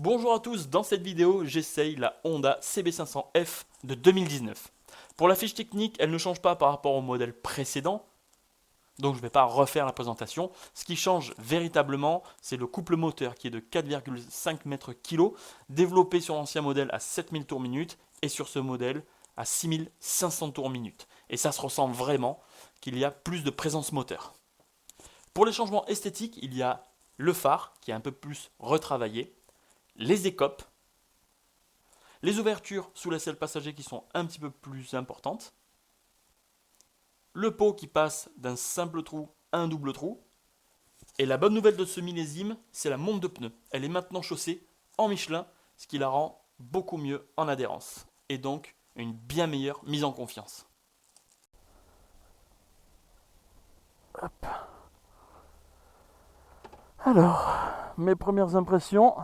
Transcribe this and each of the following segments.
Bonjour à tous, dans cette vidéo, j'essaye la Honda CB500F de 2019. Pour la fiche technique, elle ne change pas par rapport au modèle précédent, donc je ne vais pas refaire la présentation. Ce qui change véritablement, c'est le couple moteur qui est de 4,5 m/kg, développé sur l'ancien modèle à 7000 tours minute et sur ce modèle à 6500 tours minute. Et ça se ressent vraiment qu'il y a plus de présence moteur. Pour les changements esthétiques, il y a le phare qui est un peu plus retravaillé, les écopes, les ouvertures sous la selle passager qui sont un petit peu plus importantes, le pot qui passe d'un simple trou à un double trou, et la bonne nouvelle de ce millésime, c'est la monte de pneus. Elle est maintenant chaussée en Michelin, ce qui la rend beaucoup mieux en adhérence, et donc une bien meilleure mise en confiance. Hop. Alors, mes premières impressions,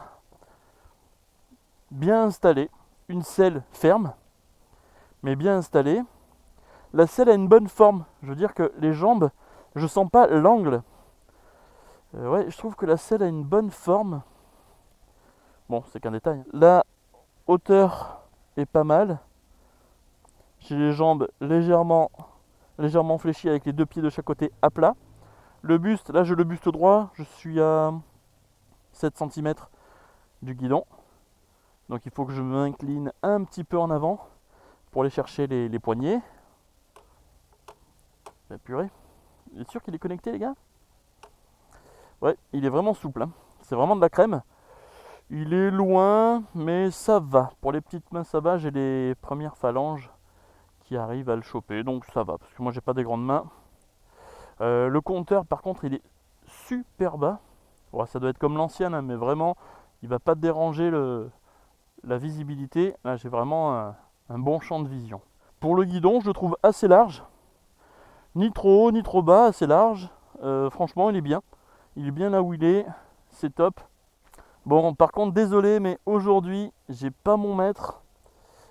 bien installée, une selle ferme, mais bien installée. La selle a une bonne forme, je veux dire que les jambes, je sens pas l'angle. Ouais, je trouve que la selle a une bonne forme. Bon, c'est qu'un détail. La hauteur est pas mal. J'ai les jambes légèrement fléchies avec les deux pieds de chaque côté à plat. Le buste, là j'ai le buste droit, je suis à 7 cm du guidon. Donc il faut que je m'incline un petit peu en avant pour aller chercher les poignets. La purée. Vous êtes sûr qu'il est connecté, les gars? Ouais, il est vraiment souple, hein. C'est vraiment de la crème. Il est loin, mais ça va. Pour les petites mains, ça va. J'ai les premières phalanges qui arrivent à le choper, donc ça va. Parce que moi, j'ai pas des grandes mains. Le compteur, par contre, il est super bas. Ouais, ça doit être comme l'ancienne, hein, mais vraiment, il va pas te déranger la visibilité. Là, j'ai vraiment un bon champ de vision. Pour le guidon, je le trouve assez large. Ni trop haut, ni trop bas, assez large. Franchement, il est bien. Il est bien là où il est. C'est top. Bon, par contre, désolé, mais aujourd'hui, j'ai pas mon mètre.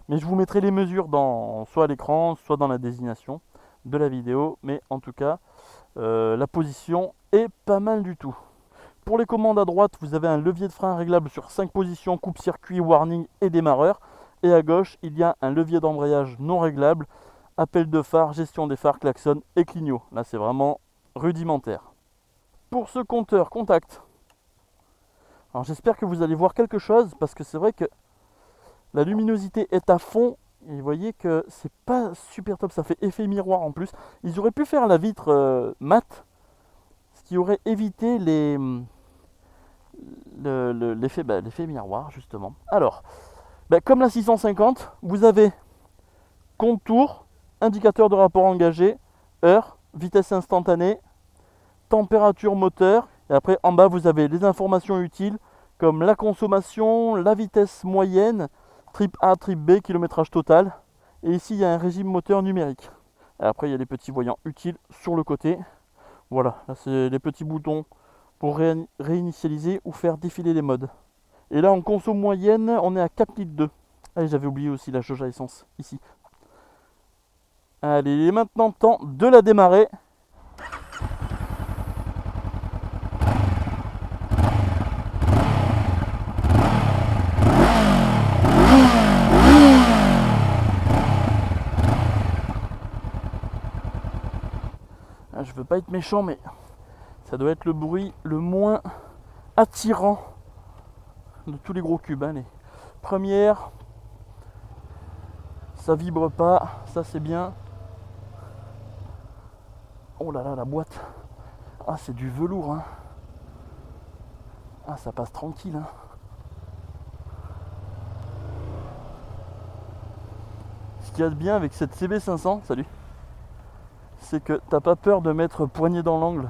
Mais je vous mettrai les mesures soit à l'écran, soit dans la désignation de la vidéo. Mais en tout cas, la position est pas mal du tout. Pour les commandes à droite, vous avez un levier de frein réglable sur 5 positions, coupe-circuit, warning et démarreur. Et à gauche, il y a un levier d'embrayage non réglable, appel de phare, gestion des phares, klaxon et clignot. Là, c'est vraiment rudimentaire. Pour ce compteur contact, alors j'espère que vous allez voir quelque chose, parce que c'est vrai que la luminosité est à fond. Et vous voyez que c'est pas super top, ça fait effet miroir en plus. Ils auraient pu faire la vitre mat, ce qui aurait évité l'effet miroir justement. Alors, comme la 650, vous avez contour, indicateur de rapport engagé, heure, vitesse instantanée, température moteur, et après en bas vous avez les informations utiles comme la consommation, la vitesse moyenne, trip A, trip B, kilométrage total, et ici il y a un régime moteur numérique. Et après il y a les petits voyants utiles sur le côté. Voilà, là c'est les petits boutons pour réinitialiser ou faire défiler les modes. Et là en conso moyenne, on est à 4 litres 2. Allez, j'avais oublié aussi la jauge à essence ici. Allez, il est maintenant temps de la démarrer. Je veux pas être méchant, mais ça doit être le bruit le moins attirant de tous les gros cubes, hein. Les premières, ça vibre pas, ça c'est bien. Oh là là, la boîte. Ah, c'est du velours, hein. Ah, ça passe tranquille, hein. Ce qu'il y a de bien avec cette CB500, salut, c'est que t'as pas peur de mettre poignée dans l'angle.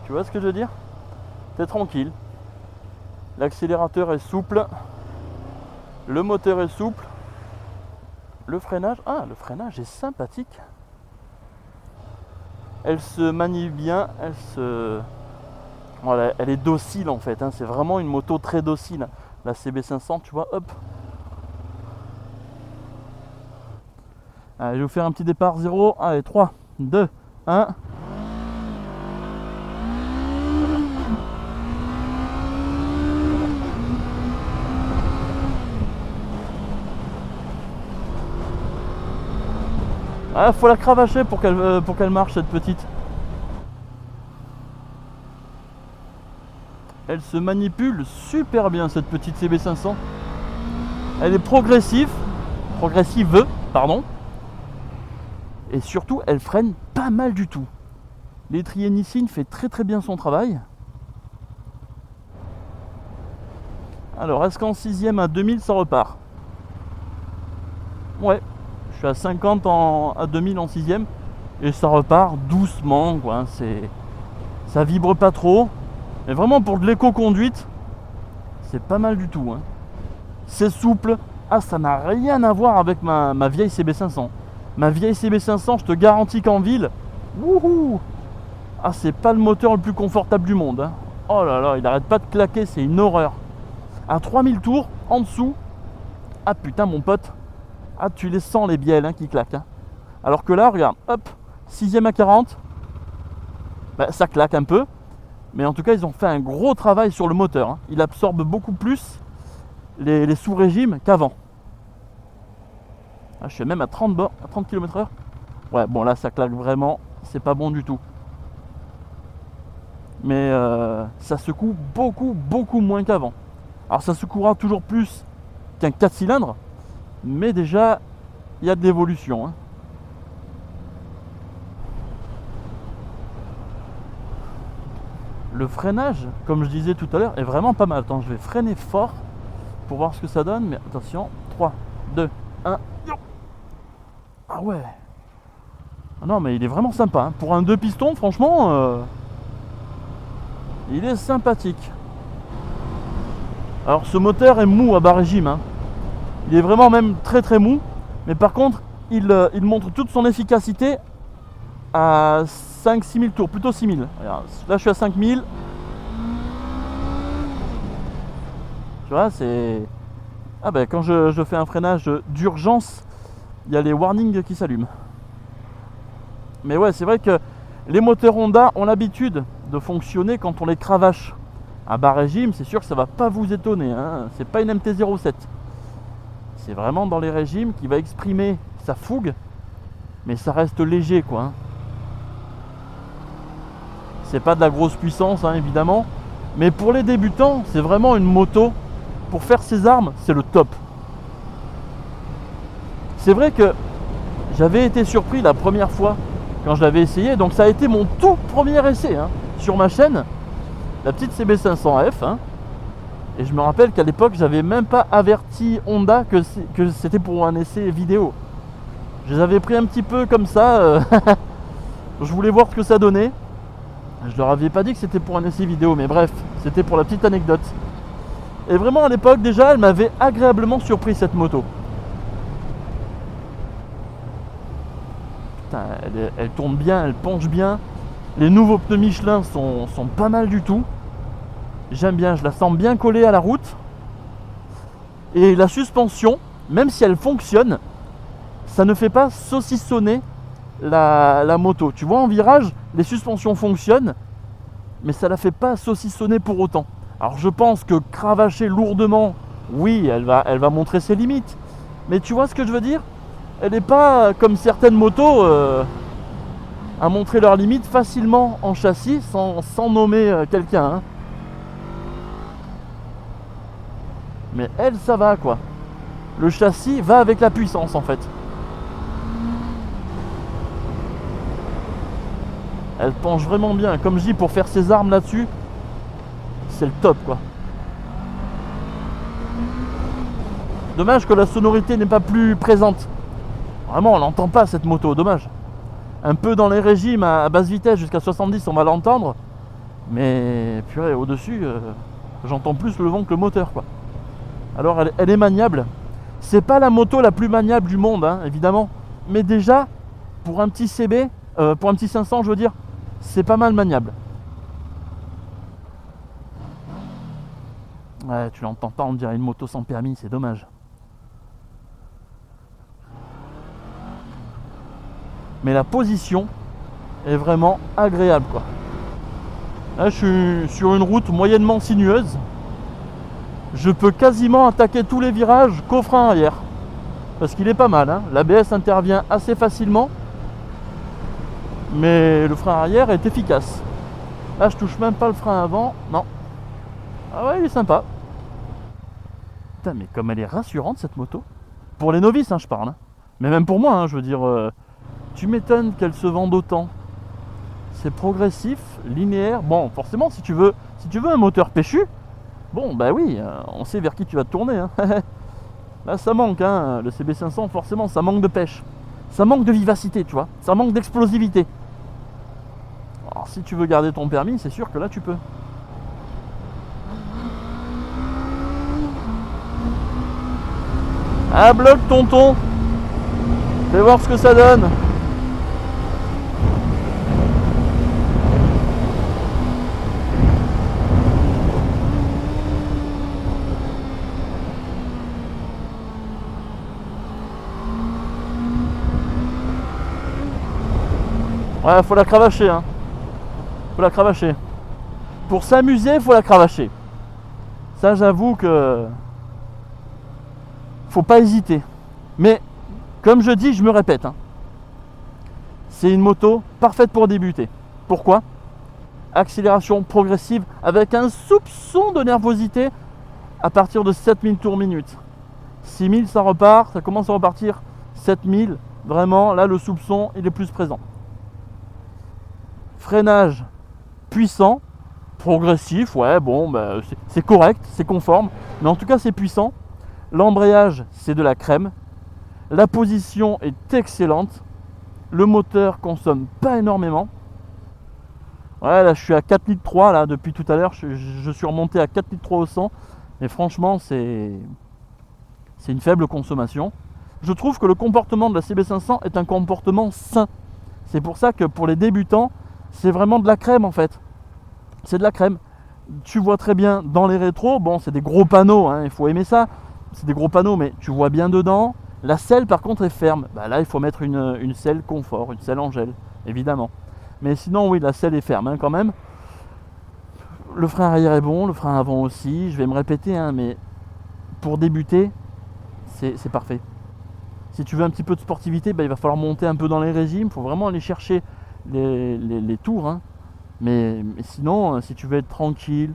Tu vois ce que je veux dire? T'es tranquille. L'accélérateur est souple. Le moteur est souple. Le freinage, le freinage est sympathique. Elle se manie bien, voilà, elle est docile en fait, hein. C'est vraiment une moto très docile. La CB500, tu vois, hop. Allez, je vais vous faire un petit départ 0. Allez, 3, 2, 1. Ah, faut la cravacher pour qu'elle marche, cette petite. Elle se manipule super bien, cette petite CB500. Elle est progressive, pardon. Et surtout, elle freine pas mal du tout. L'étrier Nissin fait très très bien son travail. Alors, est-ce qu'en 6ème à 2000, ça repart? Ouais, je suis à 50 à 2000 en 6ème. Et ça repart doucement, quoi. Ça vibre pas trop. Mais vraiment, pour de l'éco-conduite, c'est pas mal du tout. Hein. C'est souple. Ah, ça n'a rien à voir avec ma vieille CB500. Ma vieille CB500, je te garantis qu'en ville, wouhou, ah, c'est pas le moteur le plus confortable du monde. Hein. Oh là là, il arrête pas de claquer, c'est une horreur. À 3000 tours, en dessous, ah putain mon pote, ah tu les sens les bielles hein, qui claquent. Hein. Alors que là, regarde, hop, 6ème à 40, bah, ça claque un peu. Mais en tout cas, ils ont fait un gros travail sur le moteur. Hein. Il absorbe beaucoup plus les sous-régimes qu'avant. Ah, je suis même à 30 km/h. Ouais, bon là, ça claque vraiment. C'est pas bon du tout. Mais ça secoue beaucoup moins qu'avant. Alors ça secouera toujours plus qu'un 4 cylindres. Mais déjà, il y a de l'évolution. Hein. Le freinage, comme je disais tout à l'heure, est vraiment pas mal. Attends, je vais freiner fort pour voir ce que ça donne. Mais attention, 3, 2, 1. Ah ouais. Ah non, mais il est vraiment sympa. Hein. Pour un 2 pistons, franchement, il est sympathique. Alors ce moteur est mou à bas régime. Hein. Il est vraiment même très mou. Mais par contre, il montre toute son efficacité à 5-6 000 tours, plutôt 6 000. Regarde, là je suis à 5 000. Tu vois, c'est... Ah ben quand je fais un freinage d'urgence, il y a les warnings qui s'allument. Mais ouais, c'est vrai que les moteurs Honda ont l'habitude de fonctionner quand on les cravache. À bas régime, c'est sûr que ça va pas vous étonner. Hein. C'est pas une MT-07. C'est vraiment dans les régimes qui va exprimer sa fougue, mais ça reste léger quoi. Hein. C'est pas de la grosse puissance hein, évidemment, mais pour les débutants, c'est vraiment une moto. Pour faire ses armes, c'est le top. C'est vrai que j'avais été surpris la première fois quand je l'avais essayé, donc ça a été mon tout premier essai hein, sur ma chaîne, la petite CB500F. Hein, et je me rappelle qu'à l'époque, j'avais même pas averti Honda que c'était pour un essai vidéo. Je les avais pris un petit peu comme ça, je voulais voir ce que ça donnait. Je leur avais pas dit que c'était pour un essai vidéo, mais bref, c'était pour la petite anecdote. Et vraiment à l'époque déjà, elle m'avait agréablement surpris cette moto. Putain, elle tourne bien, elle penche bien. Les nouveaux pneus Michelin sont pas mal du tout. J'aime bien, je la sens bien collée à la route. Et la suspension, même si elle fonctionne, ça ne fait pas saucissonner la moto. Tu vois, en virage, les suspensions fonctionnent, mais ça la fait pas saucissonner pour autant. Alors je pense que cravacher lourdement, oui, elle va montrer ses limites. Mais tu vois ce que je veux dire? Elle n'est pas comme certaines motos à montrer leurs limites facilement en châssis sans nommer quelqu'un. Hein. Mais elle, ça va quoi. Le châssis va avec la puissance en fait. Elle penche vraiment bien. Comme je dis, pour faire ses armes là-dessus, c'est le top quoi. Dommage que la sonorité n'est pas plus présente. Vraiment, on n'entend pas cette moto, dommage. Un peu dans les régimes à basse vitesse jusqu'à 70, on va l'entendre. Mais purée, au-dessus, j'entends plus le vent que le moteur quoi. Alors elle est maniable. C'est pas la moto la plus maniable du monde, hein, évidemment. Mais déjà, pour un petit CB, pour un petit 500, je veux dire, c'est pas mal maniable. Ouais, tu l'entends pas, on dirait une moto sans permis, c'est dommage. Mais la position est vraiment agréable, quoi. Là, je suis sur une route moyennement sinueuse. Je peux quasiment attaquer tous les virages qu'au frein arrière. Parce qu'il est pas mal, hein. L'ABS intervient assez facilement. mais le frein arrière est efficace. Là je touche même pas le frein avant, non. Ah ouais, il est sympa. Putain, mais comme elle est rassurante cette moto. Pour les novices, hein, je parle. Hein. Mais même pour moi, hein, je veux dire, tu m'étonnes qu'elle se vende autant. C'est progressif, linéaire. Bon, forcément, si tu veux un moteur péchu, bon, bah oui, on sait vers qui tu vas te tourner. Hein. Là, ça manque, hein, le CB500, forcément, ça manque de pêche. Ça manque de vivacité, tu vois. Ça manque d'explosivité. Alors, si tu veux garder ton permis, c'est sûr que là, tu peux. Ah, bloc, tonton. Fais voir ce que ça donne. Ouais, faut la cravacher, hein. Faut la cravacher. Pour s'amuser, faut la cravacher. Ça, j'avoue que faut pas hésiter. Mais comme je dis, je me répète, hein, c'est une moto parfaite pour débuter. Pourquoi? Accélération progressive avec un soupçon de nervosité à partir de 7000 tours minute. 6000 ça repart, ça commence à repartir. 7000, vraiment, là le soupçon il est plus présent. Freinage puissant, progressif, ouais bon, bah, c'est correct, c'est conforme, mais en tout cas c'est puissant. L'embrayage c'est de la crème. La position est excellente. Le moteur consomme pas énormément. Ouais, là je suis à 4 litres 3 là depuis tout à l'heure, je suis remonté à 4 litres 3 au 100 et franchement c'est une faible consommation. Je trouve que le comportement de la CB500 est un comportement sain. C'est pour ça que pour les débutants, c'est vraiment de la crème en fait. C'est de la crème. Tu vois très bien dans les rétros, bon c'est des gros panneaux, hein, il faut aimer ça. C'est des gros panneaux mais tu vois bien dedans. La selle par contre est ferme. Bah, là il faut mettre une selle confort, une selle en gel, évidemment. Mais sinon oui la selle est ferme hein, quand même. Le frein arrière est bon, le frein avant aussi. Je vais me répéter hein, mais pour débuter c'est parfait. Si tu veux un petit peu de sportivité, bah, il va falloir monter un peu dans les régimes. Il faut vraiment aller chercher les tours. Hein. Mais sinon, si tu veux être tranquille,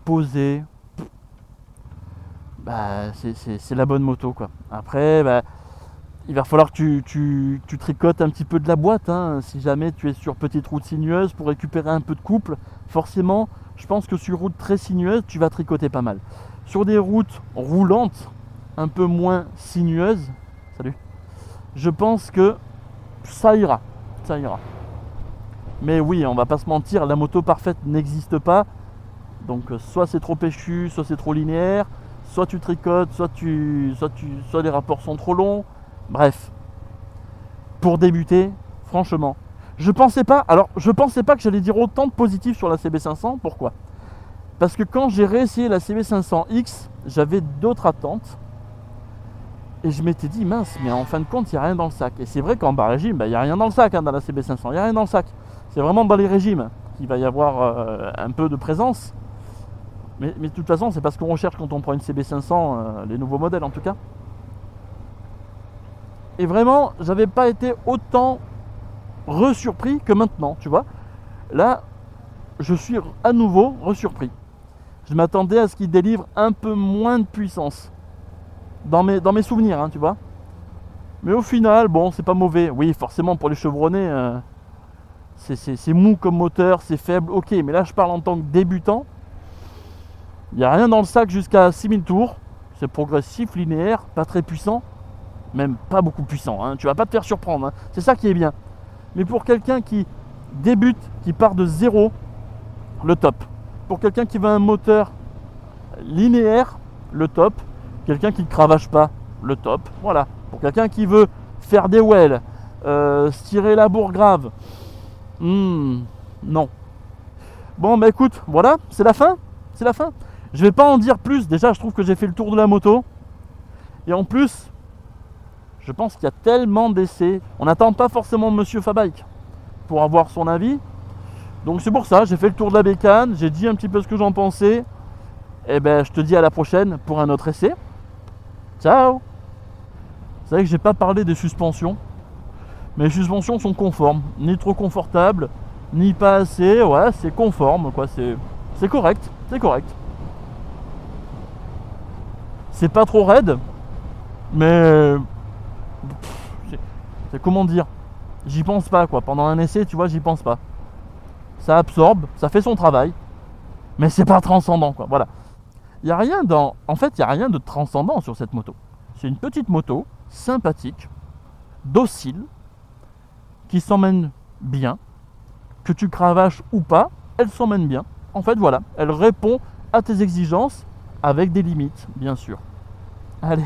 posé, bah, c'est la bonne moto. Quoi. Après, bah, il va falloir que tu tricotes un petit peu de la boîte. Hein. Si jamais tu es sur petite route sinueuse pour récupérer un peu de couple, forcément, je pense que sur route très sinueuse, tu vas tricoter pas mal. Sur des routes roulantes, un peu moins sinueuses, salut, je pense que ça ira. Ça ira. Mais oui, on va pas se mentir, la moto parfaite n'existe pas. Donc soit c'est trop péchu, soit c'est trop linéaire, soit tu tricotes, soit les rapports sont trop longs. Bref. Pour débuter, franchement, je pensais pas que j'allais dire autant de positifs sur la CB500. Pourquoi? Parce que quand j'ai réessayé la CB500X, j'avais d'autres attentes. Et je m'étais dit, mince, mais en fin de compte, il n'y a rien dans le sac. Et c'est vrai qu'en bas régime, il n'y a rien dans le sac hein, dans la CB500. Il n'y a rien dans le sac. C'est vraiment dans les régimes qu'il va y avoir un peu de présence. Mais de toute façon, c'est parce qu'on recherche quand on prend une CB500, les nouveaux modèles en tout cas. Et vraiment, j'avais pas été autant resurpris que maintenant, tu vois. Là, je suis à nouveau resurpris. Je m'attendais à ce qu'il délivre un peu moins de puissance. Dans mes souvenirs, hein, tu vois. Mais au final, bon, c'est pas mauvais. Oui, forcément, pour les chevronnés, c'est mou comme moteur, c'est faible, ok. Mais là, je parle en tant que débutant. Il n'y a rien dans le sac jusqu'à 6000 tours. C'est progressif, linéaire, pas très puissant. Même pas beaucoup puissant, hein. Tu vas pas te faire surprendre. Hein. C'est ça qui est bien. Mais pour quelqu'un qui débute, qui part de zéro, le top. Pour quelqu'un qui veut un moteur linéaire, le top. Quelqu'un qui ne cravache pas, le top. Voilà. Pour quelqu'un qui veut faire des wells, se tirer la bourre grave, non. Bon, bah écoute, voilà, c'est la fin. C'est la fin. Je vais pas en dire plus. Déjà, je trouve que j'ai fait le tour de la moto. Et en plus, je pense qu'il y a tellement d'essais. On n'attend pas forcément Monsieur Fabike pour avoir son avis. Donc c'est pour ça, j'ai fait le tour de la bécane. J'ai dit un petit peu ce que j'en pensais. Et ben, je te dis à la prochaine pour un autre essai. Ciao. C'est vrai que j'ai pas parlé des suspensions. Mais les suspensions sont conformes, ni trop confortables, ni pas assez, ouais, c'est conforme, quoi, c'est correct, c'est correct. C'est pas trop raide, mais c'est comment dire, j'y pense pas, quoi. Pendant un essai, tu vois, j'y pense pas. Ça absorbe, ça fait son travail, mais c'est pas transcendant, quoi. Voilà. Il y a rien en fait, il y a rien de transcendant sur cette moto. C'est une petite moto sympathique, docile, qui s'emmène bien, que tu cravaches ou pas, elle s'emmène bien. En fait, voilà, elle répond à tes exigences avec des limites, bien sûr. Allez,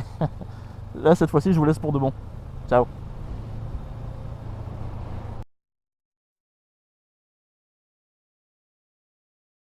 là cette fois-ci, je vous laisse pour de bon. Ciao.